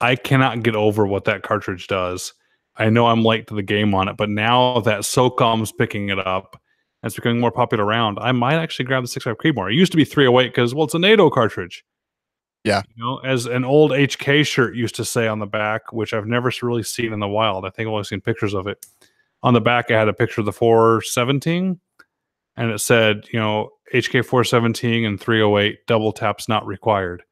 I cannot get over what that cartridge does. I know I'm late to the game on it, but now that SOCOM's picking it up and it's becoming more popular around, I might actually grab the 6.5 Creedmoor. It used to be 308 because, well, it's a NATO cartridge. Yeah. As an old HK shirt used to say on the back, which I've never really seen in the wild. I think I've only seen pictures of it. On the back, I had a picture of the 417, and it said, HK 417 and 308 double taps not required.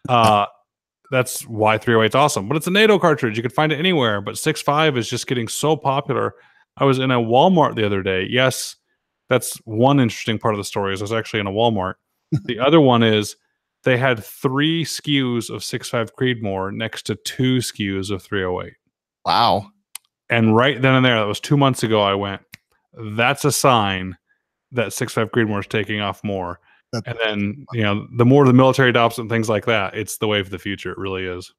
That's why 308 is awesome. But it's a NATO cartridge. You could find it anywhere. But 6.5 is just getting so popular. I was in a Walmart the other day. Yes, that's one interesting part of the story is I was actually in a Walmart. The other one is they had 3 SKUs of 6.5 Creedmoor next to 2 SKUs of 308. Wow. And right then and there, that was 2 months ago, I went, that's a sign that 6.5 Creedmoor is taking off more. And then, the more the military adopts and things like that, it's the wave of the future. It really is.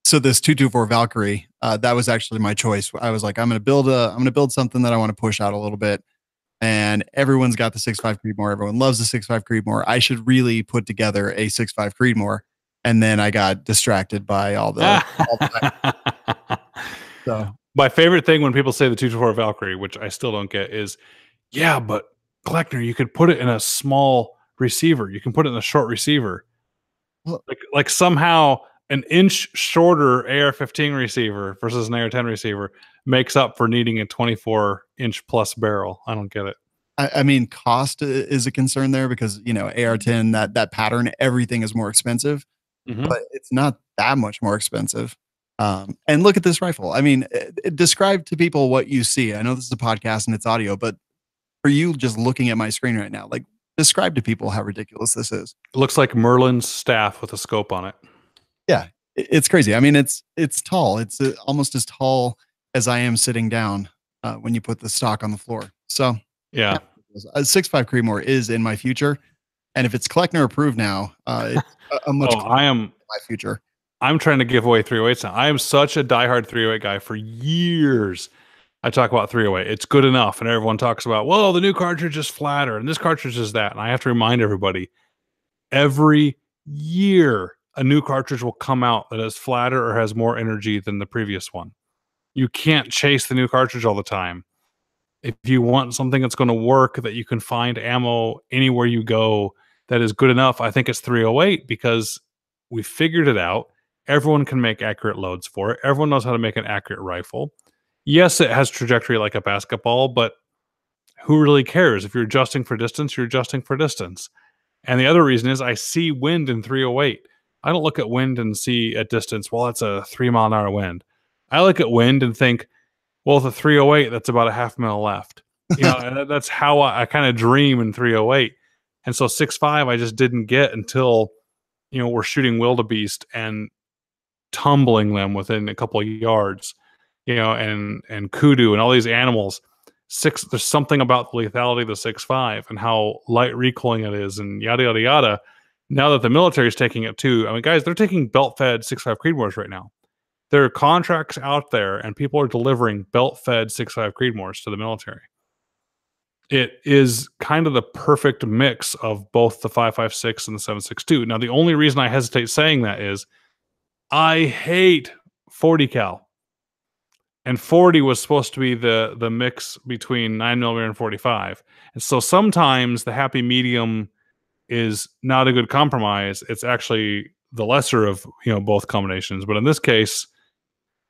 So this 224 Valkyrie, that was actually my choice. I was like, I'm going to build something that I want to push out a little bit. And everyone's got the 6.5 Creedmoor. Everyone loves the 6.5 Creedmoor. I should really put together a 6.5 Creedmoor. And then I got distracted by all the so my favorite thing when people say the 224 Valkyrie, which I still don't get, is, yeah, but Kleckner, you could put it in a small receiver. You can put it in a short receiver. Well, like somehow an inch shorter AR-15 receiver versus an AR-10 receiver makes up for needing a 24-inch plus barrel. I don't get it. I mean, cost is a concern there because AR-10 that pattern, everything is more expensive, but it's not that much more expensive. And look at this rifle. I mean, describe to people what you see. I know this is a podcast and it's audio, but for you just looking at my screen right now, like describe to people how ridiculous this is. It looks like Merlin's staff with a scope on it. Yeah, it's crazy. I mean, it's tall. It's almost as tall as I am sitting down when you put the stock on the floor. So yeah, a 6.5 Creedmoor is in my future, and if it's Kleckner approved now, it's a much I am my future. I'm trying to give away 308s now. I am such a diehard 308 guy for years. I talk about 308. It's good enough. And everyone talks about, well, the new cartridge is flatter and this cartridge is that. And I have to remind everybody, every year, a new cartridge will come out that is flatter or has more energy than the previous one. You can't chase the new cartridge all the time. If you want something that's going to work, that you can find ammo anywhere you go that is good enough, I think it's 308 because we figured it out. Everyone can make accurate loads for it. Everyone knows how to make an accurate rifle. Yes, it has trajectory like a basketball, but who really cares? If you're adjusting for distance, you're adjusting for distance. And the other reason is I see wind in 308. I don't look at wind and see at distance, well, that's a 3 mile an hour wind. I look at wind and think, well, the 308, that's about a half mile left. And that's how I kind of dream in 308. And so 6.5, I just didn't get until, we're shooting wildebeest and tumbling them within a couple of yards, and kudu and all these animals. There's something about the lethality of the 6.5 and how light recoiling it is and yada, yada, yada. Now that the military is taking it too, I mean, guys, they're taking belt-fed 6.5 Creedmoors right now. There are contracts out there and people are delivering belt-fed 6.5 Creedmoors to the military. It is kind of the perfect mix of both the 5.56 and the 7.62. Now, the only reason I hesitate saying that is I hate 40 cal. And 40 was supposed to be the mix between 9mm and 45. And so sometimes the happy medium is not a good compromise. It's actually the lesser of both combinations. But in this case,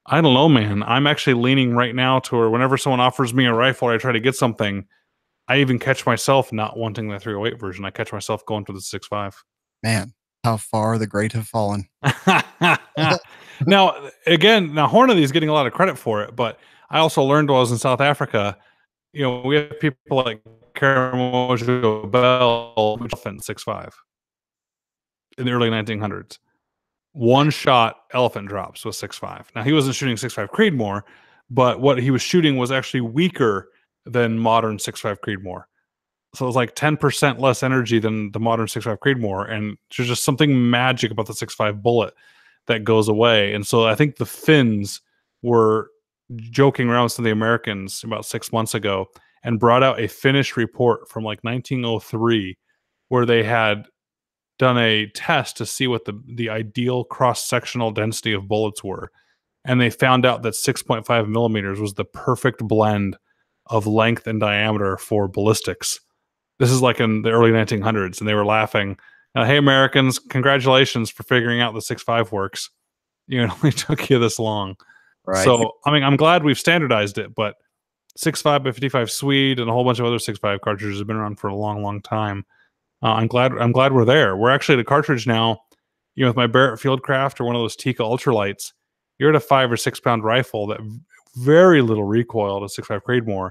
I don't know, man. I'm actually leaning right now to where whenever someone offers me a rifle or I try to get something, I even catch myself not wanting the 308 version. I catch myself going for the 6.5. Man, how far the great have fallen. Now, again, Hornady is getting a lot of credit for it, but I also learned while I was in South Africa, we have people like Karamojo Bell who shot 6.5 in the early 1900s. One shot elephant drops with 6.5. Now, he wasn't shooting 6.5 Creedmoor, but what he was shooting was actually weaker than modern 6.5 Creedmoor. So it was like 10% less energy than the modern 6.5 Creedmoor. And there's just something magic about the 6.5 bullet that goes away. And so I think the Finns were joking around with some of the Americans about 6 months ago and brought out a Finnish report from like 1903 where they had done a test to see what the ideal cross-sectional density of bullets were. And they found out that 6.5 millimeters was the perfect blend of length and diameter for ballistics. This is like in the early 1900s, and they were laughing. Hey, Americans, congratulations for figuring out the 6.5 works. It only took you this long. Right. So, I mean, I'm glad we've standardized it, but 6.5 by 55 Swede and a whole bunch of other 6.5 cartridges have been around for a long, long time. I'm glad we're there. We're actually at a cartridge now, with my Barrett Fieldcraft or one of those Tikka ultralights. You're at a 5 or 6 pound rifle that very little recoil to 6.5 Creedmoor.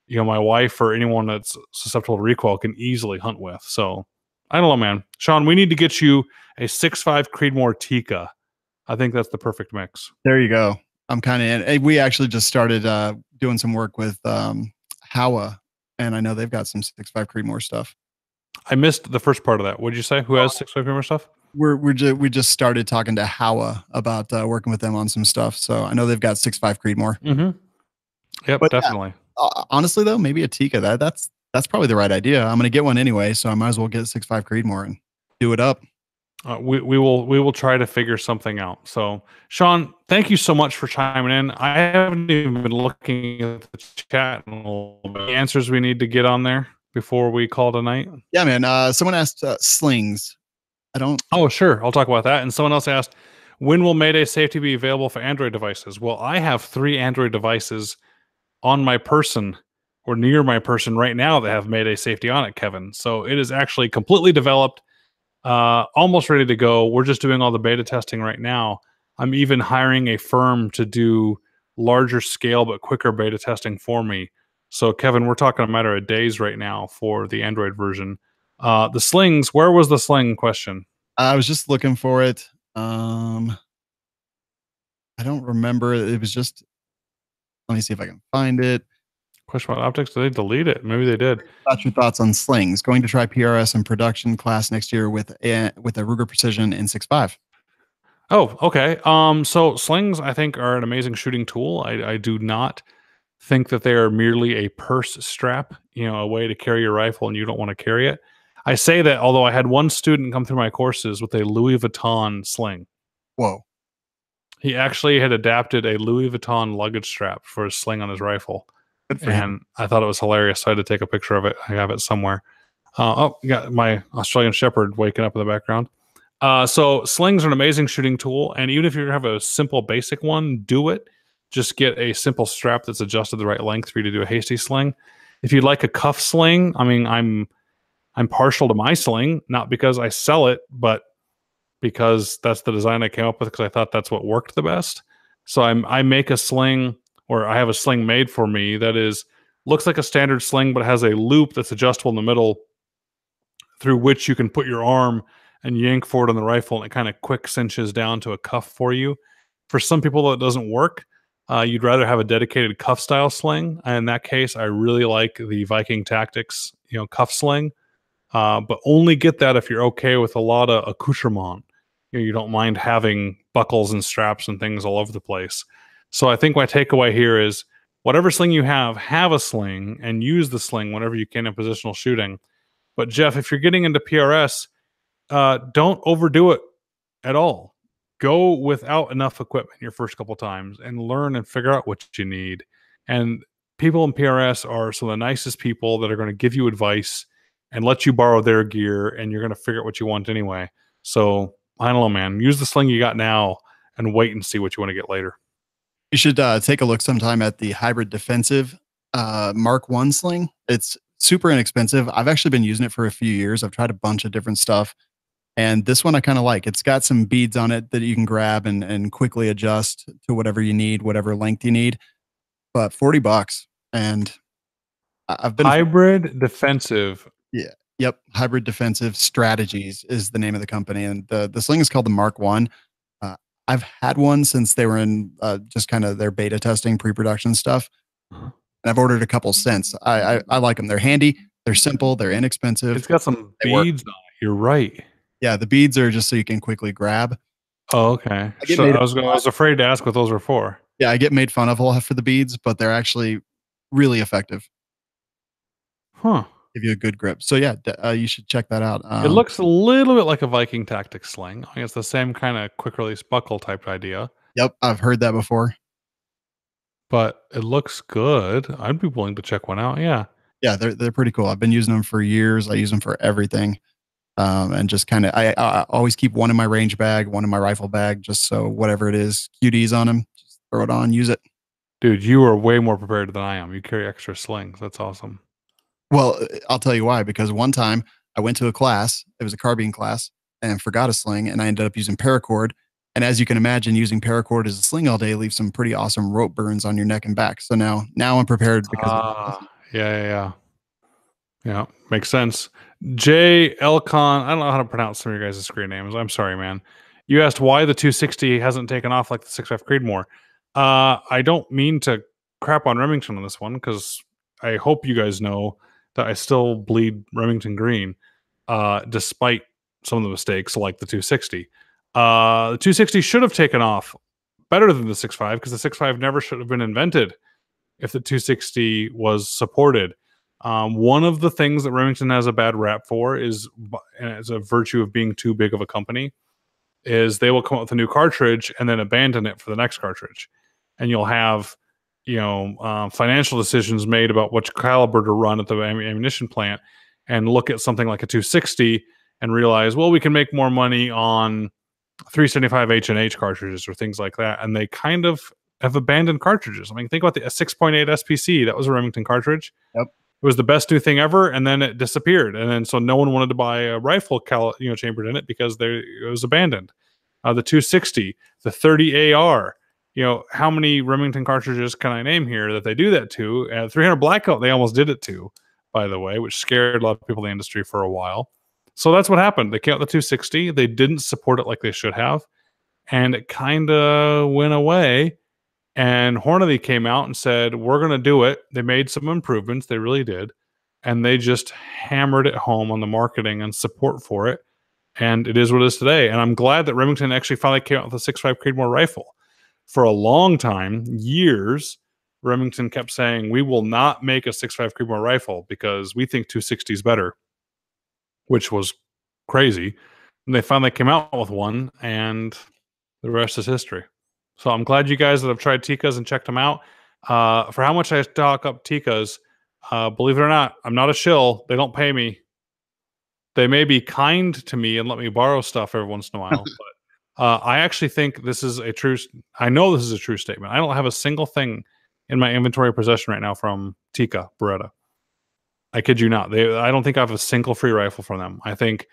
My wife or anyone that's susceptible to recoil can easily hunt with. So I don't know, man. Sean, we need to get you a 6.5 Creedmoor Tikka. I think that's the perfect mix. There you go. I'm kind of in. We actually just started doing some work with Howa, and I know they've got some 6.5 Creedmoor stuff. I missed the first part of that. What did you say? Who has 6.5 Creedmoor stuff? We just started talking to Howa about working with them on some stuff. So I know they've got 6.5 Creedmoor. Mm-hmm. Yep, but definitely. Yeah, honestly, though, maybe a Tikka. That's probably the right idea. I'm going to get one anyway, so I might as well get a 6.5 Creedmoor and do it up. We will try to figure something out. So, Sean, thank you so much for chiming in. I haven't even been looking at the chat and the answers we need to get on there before we call tonight. Yeah, man. Someone asked slings. I don't. Oh, sure. I'll talk about that. And someone else asked, when will Mayday Safety be available for Android devices? Well, I have 3 Android devices on my person or near my person right now that have Mayday Safety on it, Kevin. So it is actually completely developed. Almost ready to go. We're just doing all the beta testing right now. I'm even hiring a firm to do larger scale but quicker beta testing for me. So, Kevin, we're talking a matter of days right now for the Android version. The slings, where was the sling question? I was just looking for it. I don't remember. It was just, let me see if I can find it. Question about optics, did they delete it? Maybe they did. What's your thoughts on slings? Going to try PRS in production class next year with a Ruger Precision in 6.5. Oh, okay. So slings, I think, are an amazing shooting tool. I do not think that they are merely a purse strap, a way to carry your rifle and you don't want to carry it. I say that, although I had one student come through my courses with a Louis Vuitton sling. Whoa. He actually had adapted a Louis Vuitton luggage strap for his sling on his rifle. Good for him. I thought it was hilarious. So I had to take a picture of it. I have it somewhere. You got my Australian Shepherd waking up in the background. So slings are an amazing shooting tool. And even if you have a simple basic one, do it. Just get a simple strap that's adjusted the right length for you to do a hasty sling. If you'd like a cuff sling, I mean, I'm partial to my sling, not because I sell it, but because that's the design I came up with because I thought that's what worked the best. So I make a sling, or I have a sling made for me that looks like a standard sling, but has a loop that's adjustable in the middle through which you can put your arm and yank forward on the rifle, and it kind of quick cinches down to a cuff for you. For some people, that doesn't work. You'd rather have a dedicated cuff style sling. And in that case, I really like the Viking Tactics, cuff sling. But only get that if you're okay with a lot of accoutrement. You don't mind having buckles and straps and things all over the place. So I think my takeaway here is whatever sling you have a sling and use the sling whenever you can in positional shooting. But Jeff, if you're getting into PRS, don't overdo it at all. Go without enough equipment your first couple times and learn and figure out what you need. And people in PRS are some of the nicest people that are going to give you advice and let you borrow their gear, and you're going to figure out what you want anyway. So I don't know, man. Use the sling you got now and wait and see what you want to get later. You should take a look sometime at the hybrid defensive Mark One sling. It's super inexpensive. I've actually been using it for a few years. I've tried a bunch of different stuff, and this one I kind of like. It's got some beads on it that you can grab and quickly adjust to whatever you need, whatever length you need. But $40, and I've been Hybrid defensive. yeah. Yep, Hybrid Defensive Strategies is the name of the company, and the sling is called the Mark One. Uh, I've had one since they were in just kind of their beta testing, pre-production stuff, and I've ordered a couple since. I like them. They're handy. They're simple. They're inexpensive. It's got some They work. beads on it. You're right. Yeah, the beads are just so you can quickly grab. Oh, okay. I get So made. I was afraid to ask what those were for. Yeah, I get made fun of a lot for the beads, but they're actually really effective. Huh. Give you a good grip. So yeah, you should check that out. It looks a little bit like a Viking Tactics sling. I guess the same kind of quick release buckle type idea, Yep, I've heard that before. but it looks good. I'd be willing to check one out. Yeah. Yeah, they're pretty cool. I've been using them for years. I use them for everything. And just kind of, I always keep one in my range bag, one in my rifle bag, just so whatever it is, QDs on them, just throw it on, use it. Dude, you are way more prepared than I am. You carry extra slings. That's awesome. Well, I'll tell you why, because one time I went to a class, it was a carbine class, and forgot a sling, and I ended up using paracord. And as you can imagine, using paracord as a sling all day leaves some pretty awesome rope burns on your neck and back. So now I'm prepared because Yeah. Yeah, makes sense. J. Elcon, I don't know how to pronounce some of your guys' screen names. I'm sorry, man. You asked why the 260 hasn't taken off like the 6.5 Creedmoor. I don't mean to crap on Remington on this one because I hope you guys know that I still bleed Remington green, despite some of the mistakes like the 260. The 260 should have taken off better than the 6.5 because the 6.5 never should have been invented if the 260 was supported. One of the things that Remington has a bad rap for is, and it's a virtue of being too big of a company, is they will come up with a new cartridge and then abandon it for the next cartridge. And you'll have, financial decisions made about which caliber to run at the ammunition plant and look at something like a 260 and realize, well, we can make more money on 375 H&H cartridges or things like that. And they kind of have abandoned cartridges. I mean, think about the 6.8 SPC. That was a Remington cartridge. Yep. It was the best new thing ever, and then it disappeared. And then so no one wanted to buy a rifle chambered in it because it was abandoned. The 260, the 30 AR. How many Remington cartridges can I name here that they do that to? 300 Blackout, they almost did it to, by the way, which scared a lot of people in the industry for a while. So that's what happened. They came out the 260. They didn't support it like they should have, and it kind of went away. And Hornady came out and said, we're going to do it. They made some improvements. They really did. And they just hammered it home on the marketing and support for it. And it is what it is today. And I'm glad that Remington actually finally came out with a 6.5 Creedmoor rifle. For a long time, years, Remington kept saying, we will not make a 6.5 Creedmoor rifle because we think 260 is better, which was crazy. And they finally came out with one, and the rest is history. So I'm glad you guys that have tried Tikkas and checked them out. For how much I talk up Tikkas, believe it or not, I'm not a shill. They don't pay me. They may be kind to me and let me borrow stuff every once in a while, but I actually think this is a true. I know this is a true statement. I don't have a single thing in my inventory possession right now from Tikka Beretta. I kid you not. I don't think I have a single free rifle from them. I think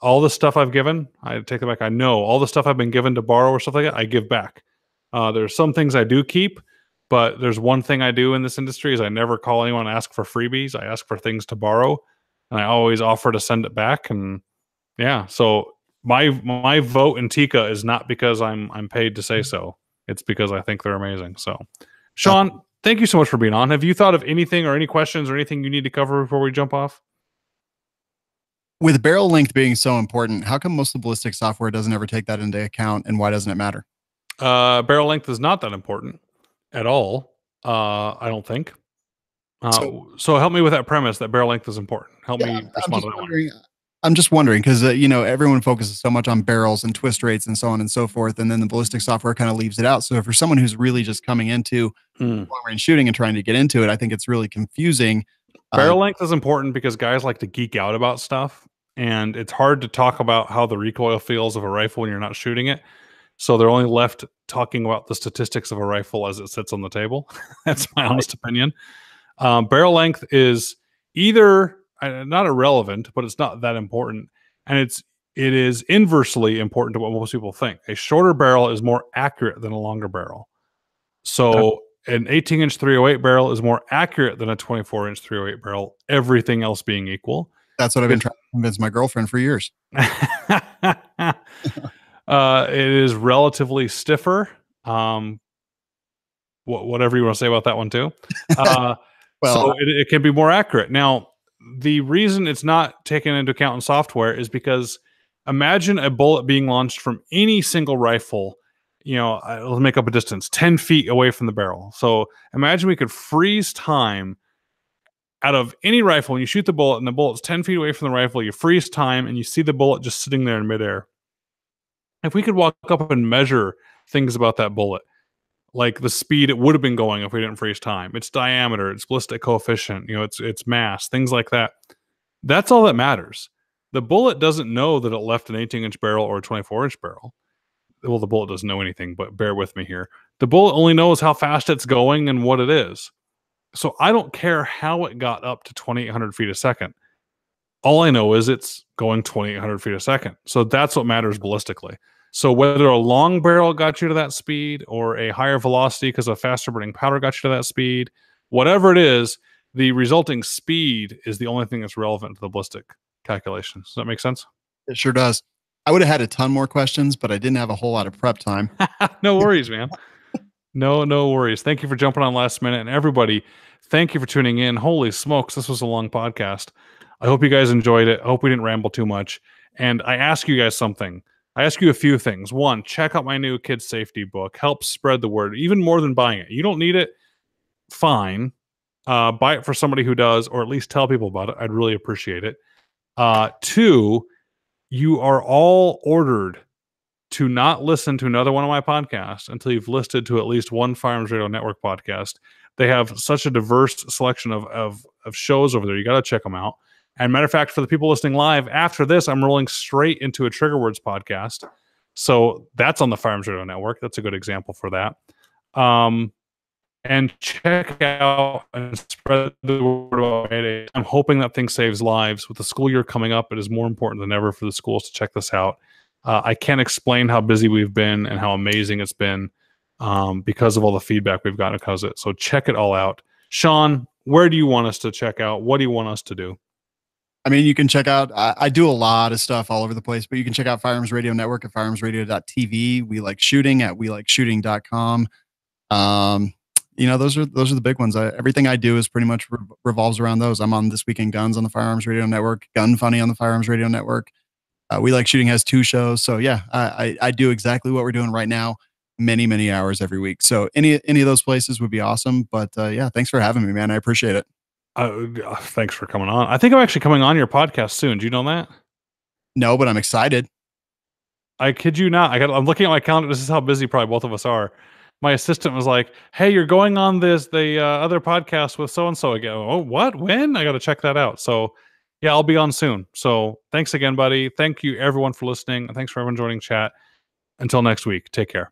all the stuff I've given, I take it back. I know all the stuff I've been given to borrow or stuff like that, I give back. There's some things I do keep, but there's one thing I do in this industry is I never call anyone and ask for freebies. I ask for things to borrow, and I always offer to send it back. And yeah, so my vote in Tikka is not because I'm paid to say so. It's because I think they're amazing. So, Sean, thank you so much for being on. Have you thought of anything or any questions or anything you need to cover before we jump off? With barrel length being so important, how come most of the ballistic software doesn't ever take that into account, and why doesn't it matter? Barrel length is not that important at all. I don't think. So help me with that premise that barrel length is important. Help me respond to that one. I'm just wondering because everyone focuses so much on barrels and twist rates and so on and so forth, and then the ballistic software kind of leaves it out. So for someone who's really just coming into long range shooting and trying to get into it, I think it's really confusing. Barrel length is important because guys like to geek out about stuff, and it's hard to talk about how the recoil feels of a rifle when you're not shooting it. So they're only left talking about the statistics of a rifle as it sits on the table. That's my honest opinion. Barrel length is either not irrelevant, but it's not that important, and it is inversely important to what most people think. A shorter barrel is more accurate than a longer barrel. So an 18-inch 308 barrel is more accurate than a 24-inch 308 barrel, everything else being equal. That's what I've been trying to convince my girlfriend for years. It is relatively stiffer. Whatever you want to say about that one too. Well, so it can be more accurate. Now, the reason it's not taken into account in software is because imagine a bullet being launched from any single rifle, let's make up a distance, 10 feet away from the barrel. So imagine we could freeze time out of any rifle. When you shoot the bullet and the bullet's 10 feet away from the rifle, you freeze time and you see the bullet just sitting there in midair. If we could walk up and measure things about that bullet, like the speed it would have been going if we didn't freeze time, its diameter, its ballistic coefficient, its mass, things like that. That's all that matters. The bullet doesn't know that it left an 18-inch barrel or a 24-inch barrel. Well, the bullet doesn't know anything, but bear with me here. The bullet only knows how fast it's going and what it is. So I don't care how it got up to 2,800 feet a second. All I know is it's going 2,800 feet a second. So that's what matters ballistically. So whether a long barrel got you to that speed or a higher velocity because a faster burning powder got you to that speed, whatever it is, the resulting speed is the only thing that's relevant to the ballistic calculations. Does that make sense? It sure does. I would have had a ton more questions, but I didn't have a whole lot of prep time. No worries, man. No worries. Thank you for jumping on last minute. And everybody, thank you for tuning in. Holy smokes, this was a long podcast. I hope you guys enjoyed it. I hope we didn't ramble too much. And I ask you guys something. I ask you a few things. One, check out my new kids safety book. Help spread the word, even more than buying it. You don't need it. Fine. Buy it for somebody who does, or at least tell people about it. I'd really appreciate it. Two, you are all ordered to not listen to another one of my podcasts until you've listened to at least one Firearms Radio Network podcast. They have such a diverse selection of shows over there. You got to check them out. And matter of fact, for the people listening live, after this, I'm rolling straight into a Trigger Words podcast. So that's on the Firearms Radio Network. That's a good example for that. And check out and spread the word about Mayday. I'm hoping that thing saves lives. With the school year coming up, it is more important than ever for the schools to check this out. I can't explain how busy we've been and how amazing it's been because of all the feedback we've gotten because of it. So check it all out. Sean, where do you want us to check out? What do you want us to do? I mean, you can check out, I do a lot of stuff all over the place, but you can check out Firearms Radio Network at firearmsradio.tv. We Like Shooting at welikeshooting.com. Those are the big ones. Everything I do is pretty much revolves around those. I'm on This Week in Guns on the Firearms Radio Network, Gun Funny on the Firearms Radio Network. We Like Shooting has 2 shows. So yeah, I do exactly what we're doing right now, many hours every week. So any of those places would be awesome. But yeah, thanks for having me, man. I appreciate it. Thanks for coming on. I think I'm actually coming on your podcast soon. Do you know that? No, but I'm excited. I kid you not. I'm looking at my calendar. This is how busy probably both of us are. My assistant was like, "Hey, you're going on the other podcast with so and so again." Oh, what? When? I got to check that out. So, yeah, I'll be on soon. So, thanks again, buddy. Thank you everyone for listening. Thanks for everyone joining chat. Until next week, take care.